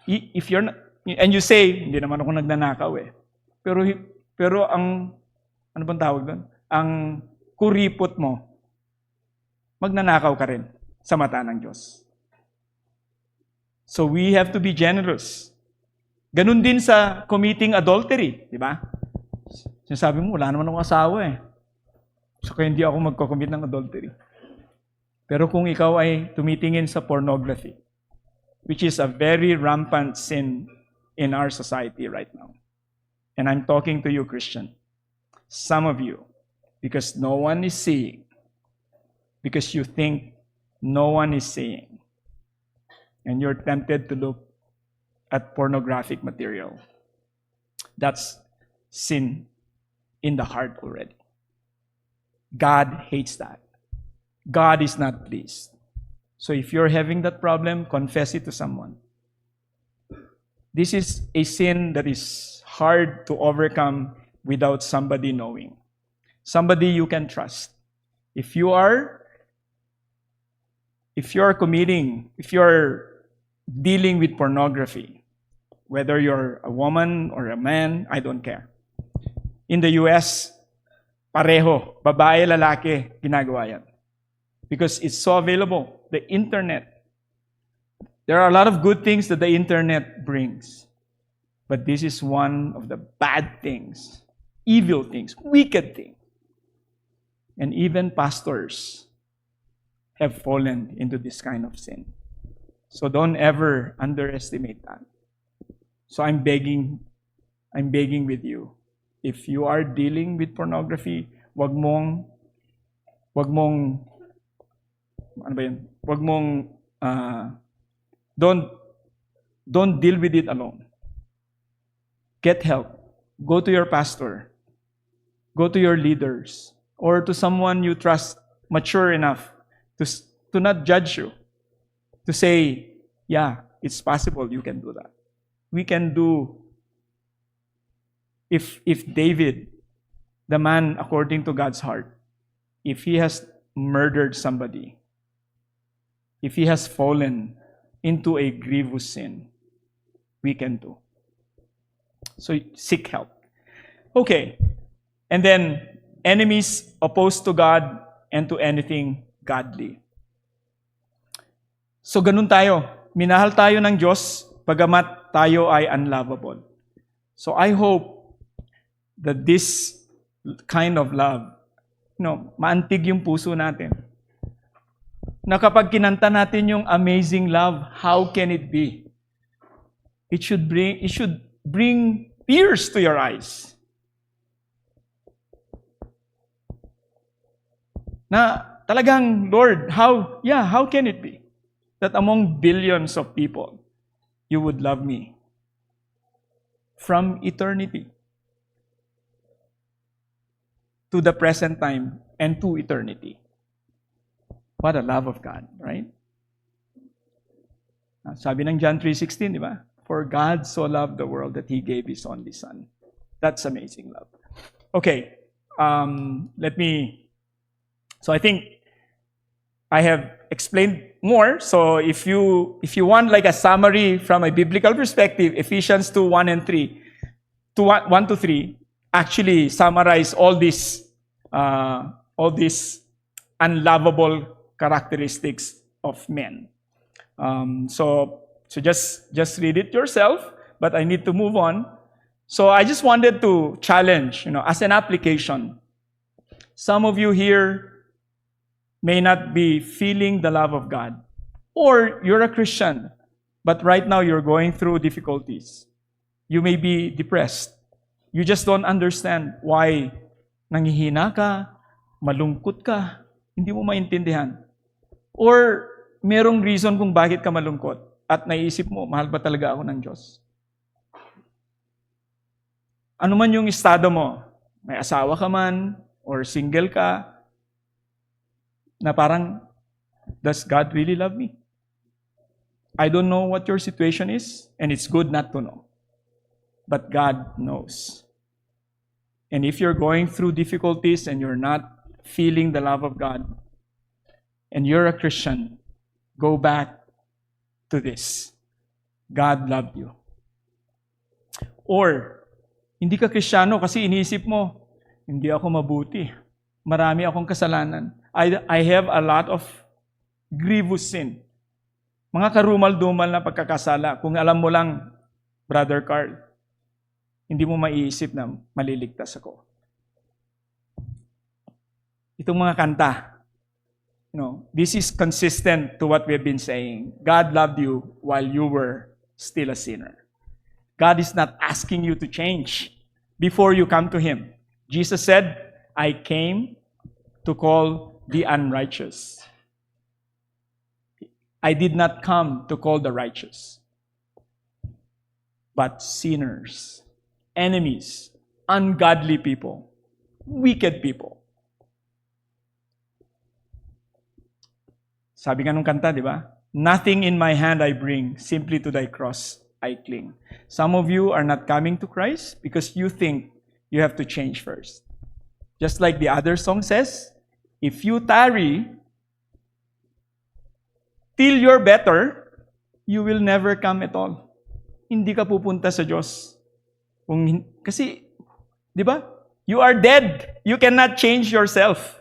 if you're not, and you say, hindi naman ako nagnanakaw Pero ang, ano bang tawag doon? Ang kuripot mo, magnanakaw ka rin sa mata ng Diyos. So we have to be generous. Ganun din sa committing adultery, di ba? Sinasabi mo, wala naman akong asawa So kaya hindi ako magko-commit ng adultery. Pero kung ikaw ay tumitingin sa pornography, which is a very rampant sin in our society right now. And I'm talking to you, Christian. Some of you, because no one is seeing, because you think no one is seeing, and you're tempted to look at pornographic material. That's sin in the heart already. God hates that. God is not pleased. So if you're having that problem, confess it to someone. This is a sin that is hard to overcome without somebody knowing. Somebody you can trust. If you're dealing with pornography, whether you're a woman or a man, I don't care. In the US, pareho, babae, lalaki, ginagawa yan. Because it's so available. The internet. There are a lot of good things that the internet brings. But this is one of the bad things, evil things, wicked things. And even pastors have fallen into this kind of sin. So don't ever underestimate that. So I'm begging with you. If you are dealing with pornography, wag mong don't deal with it alone. Get help. Go to your pastor. Go to your leaders. Or to someone you trust mature enough to not judge you. To say, yeah, it's possible you can do that. We can do, if David, the man according to God's heart, if he has murdered somebody, if he has fallen into a grievous sin, we can do. So seek help. Okay. And then, enemies opposed to God and to anything godly. So ganun tayo. Minahal tayo ng Diyos, pagamat tayo ay unlovable. So I hope that this kind of love, maantig yung puso natin. na kapag kinanta natin yung amazing love, how can it be? It should bring tears to your eyes. Na talagang, Lord, how can it be that among billions of people, you would love me from eternity to the present time and to eternity? What a love of God, right? Sabi ng John 3:16, di ba? For God so loved the world that He gave His only Son. That's amazing love. Okay, so I think I have explained more. So if you want like a summary from a biblical perspective, Ephesians 2:1 and 3, 1 to 3, actually summarize all these unlovable characteristics of men. So just read it yourself, but I need to move on. So I just wanted to challenge, as an application. Some of you here may not be feeling the love of God, or you're a Christian, but right now you're going through difficulties. You may be depressed. You just don't understand why nanghihina ka, malungkot ka, hindi mo maintindihan. Or merong reason kung bakit ka malungkot at naisip mo, mahal ba talaga ako ng Diyos? Ano man yung estado mo, may asawa ka man, or single ka, na parang, does God really love me? I don't know what your situation is, and it's good not to know. But God knows. And if you're going through difficulties and you're not feeling the love of God, and you're a Christian, go back to this. God loved you. Or, hindi ka Kristiyano kasi iniisip mo, hindi ako mabuti. Marami akong kasalanan. I have a lot of grievous sin. Mga karumal-dumal na pagkakasala. Kung alam mo lang, Brother Carl, hindi mo maiisip na maliligtas ako. Itong mga kanta, this is consistent to what we have been saying. God loved you while you were still a sinner. God is not asking you to change before you come to Him. Jesus said, I came to call the unrighteous. I did not come to call the righteous, but sinners, enemies, ungodly people, wicked people. Sabi nga nung kanta, di ba? Nothing in my hand I bring, simply to thy cross I cling. Some of you are not coming to Christ because you think you have to change first. Just like the other song says, if you tarry till you're better, you will never come at all. Hindi ka pupunta sa Diyos. Kasi, di ba? You are dead. You cannot change yourself.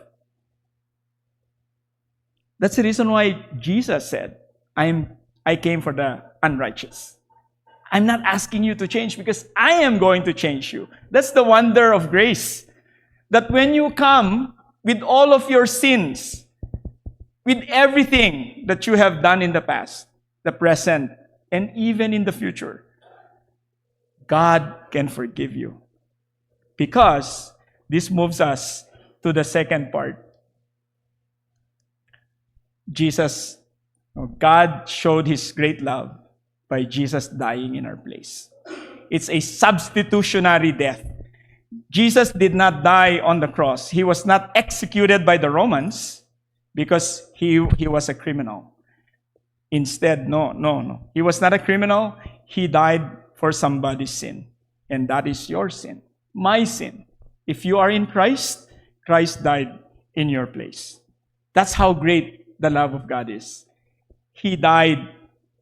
That's the reason why Jesus said, I came for the unrighteous. I'm not asking you to change because I am going to change you. That's the wonder of grace. That when you come with all of your sins, with everything that you have done in the past, the present, and even in the future, God can forgive you. Because this moves us to the second part. God showed His great love by Jesus dying in our place. It's a substitutionary death. Jesus did not die on the cross. He was not executed by the Romans because he was a criminal. Instead, no. He was not a criminal. He died for somebody's sin. And that is your sin, my sin. If you are in Christ, Christ died in your place. That's how great the love of God is. He died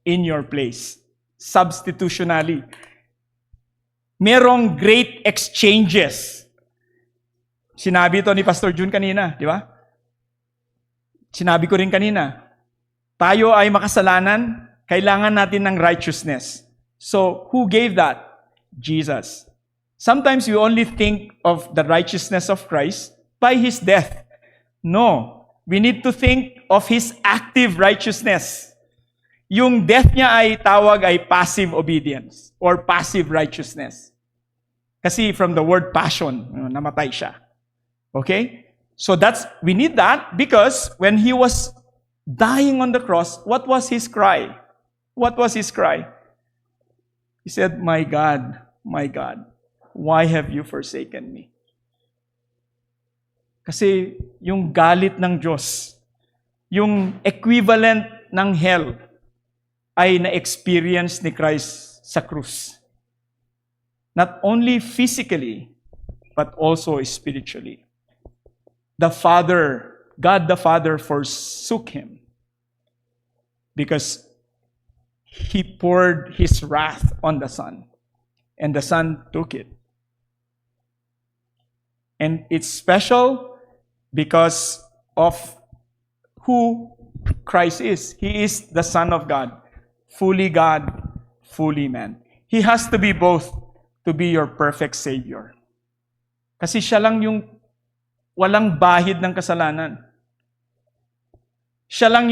in your place, substitutionally. Merong great exchanges. Sinabi ito ni Pastor Jun kanina, di ba? Sinabi ko rin kanina, tayo ay makasalanan, kailangan natin ng righteousness. So, who gave that? Jesus. Sometimes we only think of the righteousness of Christ by His death. No, we need to think of His active righteousness. Yung death niya ay tawag ay passive obedience or passive righteousness. Kasi from the word passion, namatay siya. Okay? So we need that because when He was dying on the cross, what was His cry? What was His cry? He said, my God, why have you forsaken me? Kasi yung galit ng Diyos, yung equivalent ng hell, ay na-experience ni Christ sa krus. Not only physically, but also spiritually. God the Father forsook Him because He poured His wrath on the Son, and the Son took it. And it's special because of who Christ is. He is the Son of God, fully man. He has to be both to be your perfect Savior. Kasi siya lang yung walang bahid ng kasalanan. Siya lang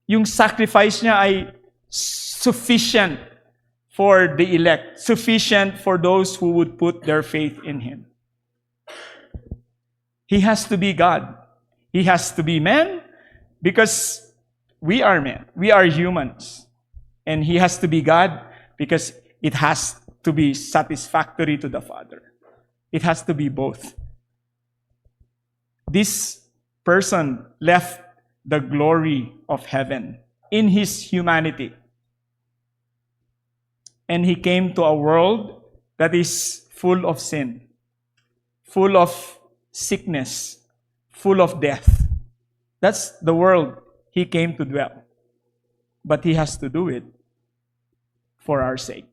yung sacrifice niya ay sufficient for the elect, sufficient for those who would put their faith in Him. He has to be God. He has to be man because we are men. We are humans. And He has to be God because it has to be satisfactory to the Father. It has to be both. This person left the glory of heaven in His humanity. And He came to a world that is full of sin, full of sickness, full of death. That's the world He came to dwell. But He has to do it for our sake.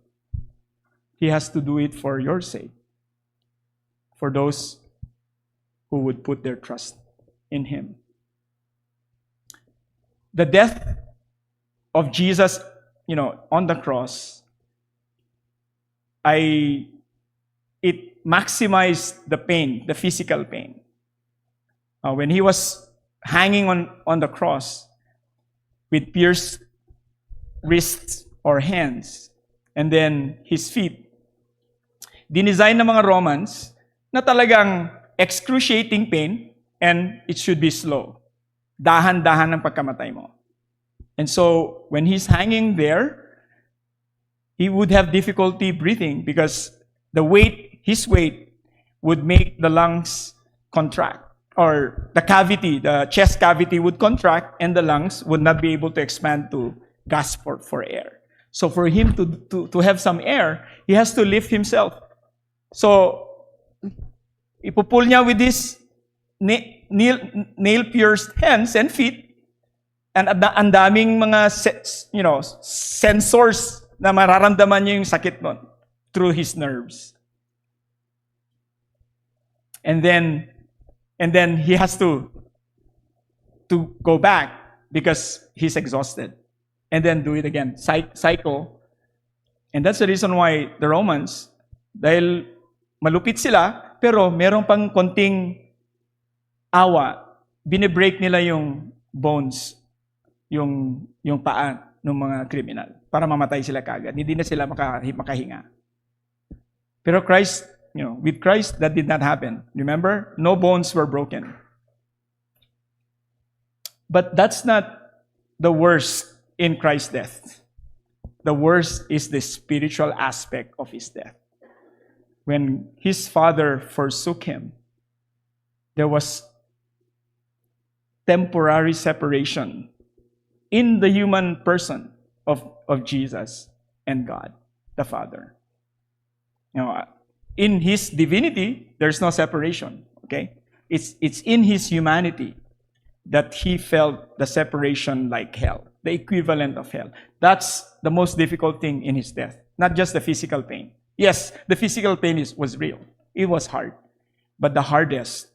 He has to do it for your sake. For those who would put their trust in Him. The death of Jesus, on the cross, it maximized the pain, the physical pain. When He was hanging on the cross with pierced wrists or hands, and then His feet, dinesign ng mga Romans na talagang excruciating pain, and it should be slow. Dahan-dahan ang pagkamatay mo. And so, when He's hanging there, He would have difficulty breathing because His weight would make the lungs contract, or the chest cavity would contract, and the lungs would not be able to expand to gasp for air. So for Him to have some air, He has to lift Himself. So, ipupul niya with His nail-pierced hands and feet, and ang daming mga sensors na mararamdaman niya yung sakit nun through His nerves. And then He has to go back because He's exhausted. And then do it again. Cycle. And that's the reason why the Romans, dahil malupit sila, pero meron pang konting awa, binibreak nila yung bones, yung paa ng mga kriminal para mamatay sila kagad. Hindi na sila makahinga. Pero Christ, with Christ, that did not happen. Remember? No bones were broken. But that's not the worst in Christ's death. The worst is the spiritual aspect of His death. When His Father forsook Him, there was temporary separation in the human person of Jesus and God, the Father. In His divinity, there's no separation. Okay? It's in His humanity that He felt the separation like hell, the equivalent of hell. That's the most difficult thing in His death, not just the physical pain. Yes, the physical pain was real. It was hard. But the hardest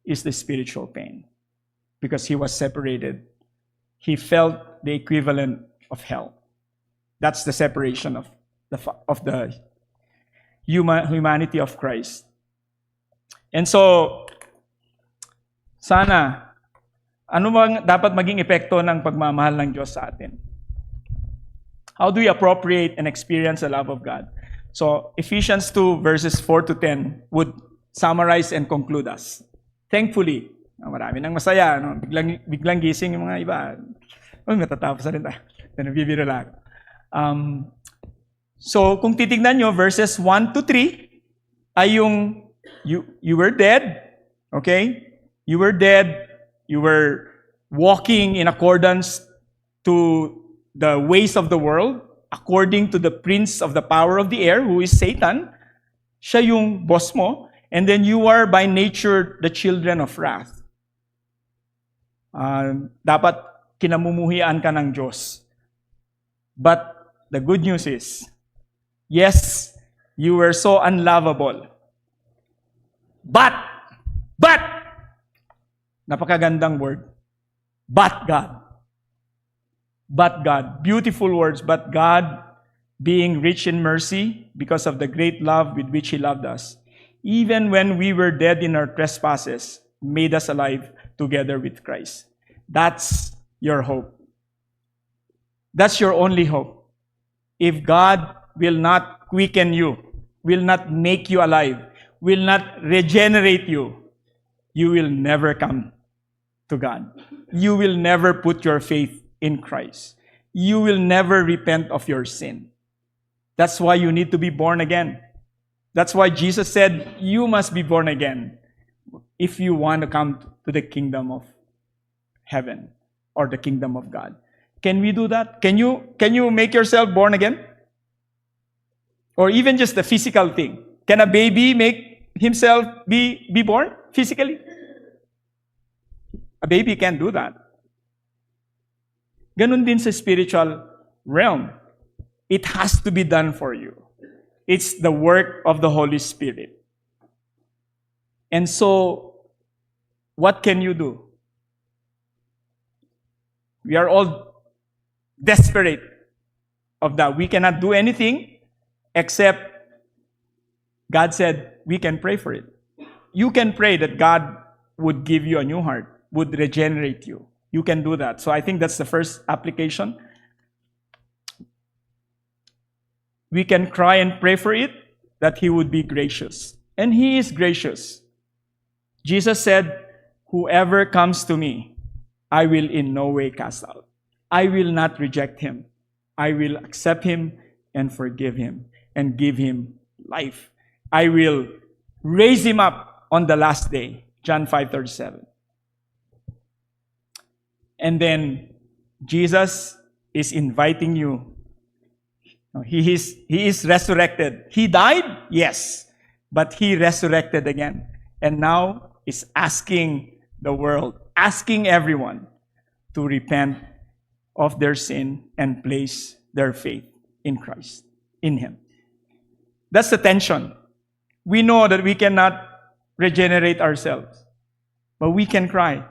is the spiritual pain because He was separated. He felt the equivalent of hell. That's the separation of the humanity of Christ. And so, sana Ano bang dapat maging epekto ng pagmamahal ng Diyos sa atin? How do we appropriate and experience the love of God? So, Ephesians 2 verses 4 to 10 would summarize and conclude us. Thankfully, marami nang masaya, no? Biglang gising yung mga iba. Matatapos na rin tayo. Nagbibiro lang. So, kung titignan nyo, verses 1 to 3 ay yung you were dead, okay? You were dead. You were walking in accordance to the ways of the world, according to the prince of the power of the air, who is Satan. Siya yung boss mo. And then you are by nature the children of wrath. Dapat kinamumuhian ka ng Diyos. But the good news is, yes, you were so unlovable. But, napakagandang word. But God. Beautiful words. But God, being rich in mercy, because of the great love with which He loved us, even when we were dead in our trespasses, made us alive together with Christ. That's your hope. That's your only hope. If God will not quicken you, will not make you alive, will not regenerate you, you will never come to God. You will never put your faith in Christ. You will never repent of your sin. That's why you need to be born again. That's why Jesus said, you must be born again if you want to come to the kingdom of heaven or the kingdom of God. Can we do that? Can you make yourself born again? Or even just the physical thing. Can a baby make himself be born physically? A baby can't do that. Ganun din sa spiritual realm. It has to be done for you. It's the work of the Holy Spirit. And so, what can you do? We are all desperate of that. We cannot do anything except God said we can pray for it. You can pray that God would give you a new heart, would regenerate you. You can do that. So I think that's the first application. We can cry and pray for it, that He would be gracious. And He is gracious. Jesus said, whoever comes to me, I will in no way cast out. I will not reject him. I will accept him and forgive him and give him life. I will raise him up on the last day. John 5:37. And then Jesus is inviting you. He is resurrected. He died, yes, but He resurrected again. And now is asking the world, asking everyone to repent of their sin and place their faith in Christ, in Him. That's the tension. We know that we cannot regenerate ourselves, but we can cry.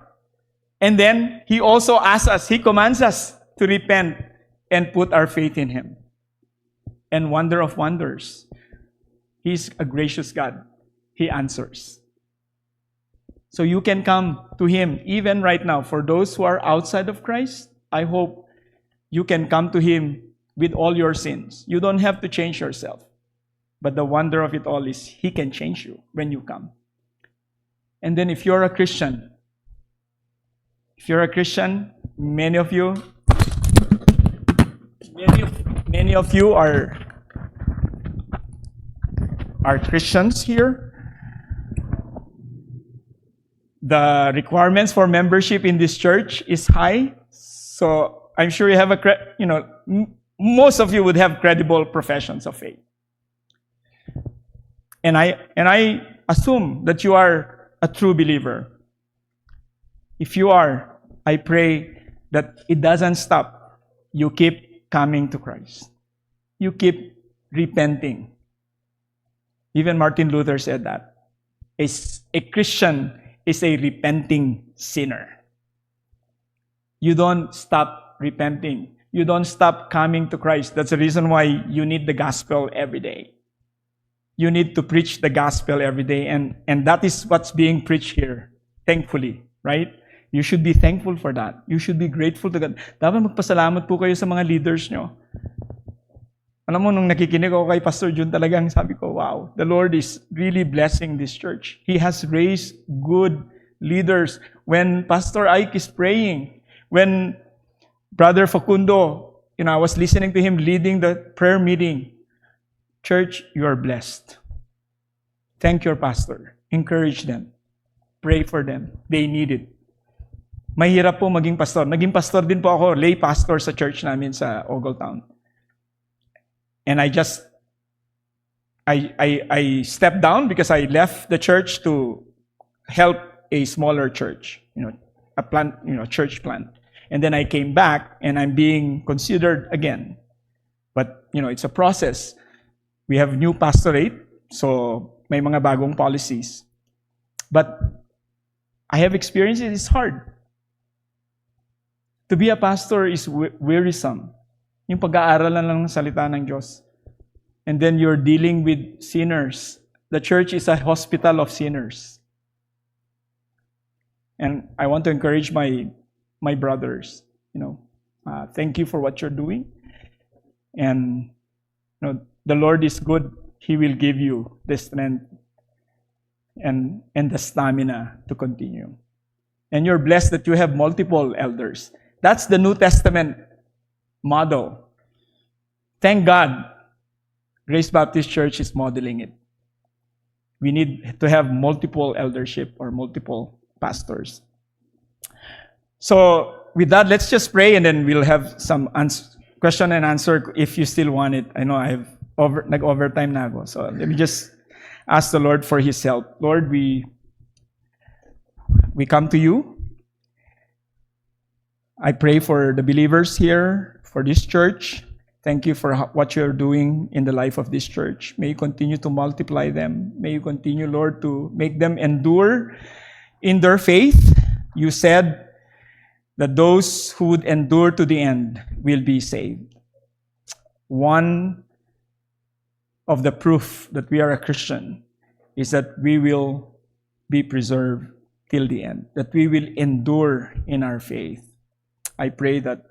And then He also asks us, He commands us to repent and put our faith in Him. And wonder of wonders, He's a gracious God. He answers. So you can come to Him even right now. For those who are outside of Christ, I hope you can come to Him with all your sins. You don't have to change yourself. But the wonder of it all is He can change you when you come. And then if you're a Christian, many of you are Christians here. The requirements for membership in this church is high. So I'm sure you have most of you would have credible professions of faith. And I assume that you are a true believer. If you are, I pray that it doesn't stop. You keep coming to Christ. You keep repenting. Even Martin Luther said that. A Christian is a repenting sinner. You don't stop repenting. You don't stop coming to Christ. That's the reason why you need the gospel every day. You need to preach the gospel every day. And that is what's being preached here, thankfully, right? You should be thankful for that. You should be grateful to God. Dapat magpasalamat po kayo sa mga leaders nyo. Alam mo, nung nakikinig ako kay Pastor Jun, talagang sabi ko, wow, the Lord is really blessing this church. He has raised good leaders. When Pastor Ike is praying, when Brother Facundo, I was listening to him leading the prayer meeting. Church, you are blessed. Thank your pastor. Encourage them. Pray for them. They need it. Mahirap po maging pastor. Naging pastor din po ako, lay pastor sa church namin sa Ogletown. And I stepped down because I left the church to help a smaller church, a plant, church plant. And then I came back and I'm being considered again. But, it's a process. We have new pastorate, so may mga bagong policies. But I have experienced it. It's hard. To be a pastor is wearisome. Yung pag-aaralan lang ng salita ng Diyos. And then you're dealing with sinners. The church is a hospital of sinners. And I want to encourage my brothers, thank you for what you're doing. And the Lord is good. He will give you the strength and the stamina to continue. And you're blessed that you have multiple elders. That's the New Testament model. Thank God, Grace Baptist Church is modeling it. We need to have multiple eldership or multiple pastors. So with that, let's just pray and then we'll have some question and answer if you still want it. I know I have nag-overtime na ako. So let me just ask the Lord for His help. Lord, we come to you. I pray for the believers here, for this church. Thank you for what you're doing in the life of this church. May you continue to multiply them. May you continue, Lord, to make them endure in their faith. You said that those who would endure to the end will be saved. One of the proof that we are a Christian is that we will be preserved till the end, that we will endure in our faith. I pray that,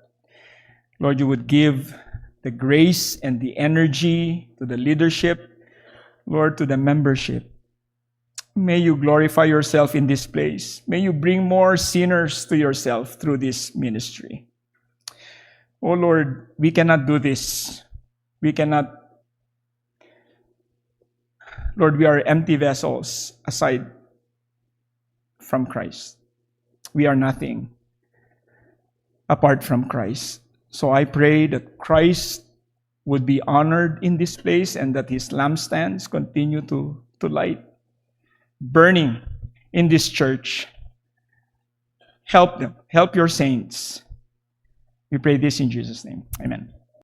Lord, you would give the grace and the energy to the leadership, Lord, to the membership. May you glorify yourself in this place. May you bring more sinners to yourself through this ministry. Oh Lord, we cannot do this. We cannot. Lord, we are empty vessels aside from Christ. We are nothing apart from Christ. So I pray that Christ would be honored in this place and that His lampstands continue to light, burning in this church. Help them. Help your saints. We pray this in Jesus' name. Amen.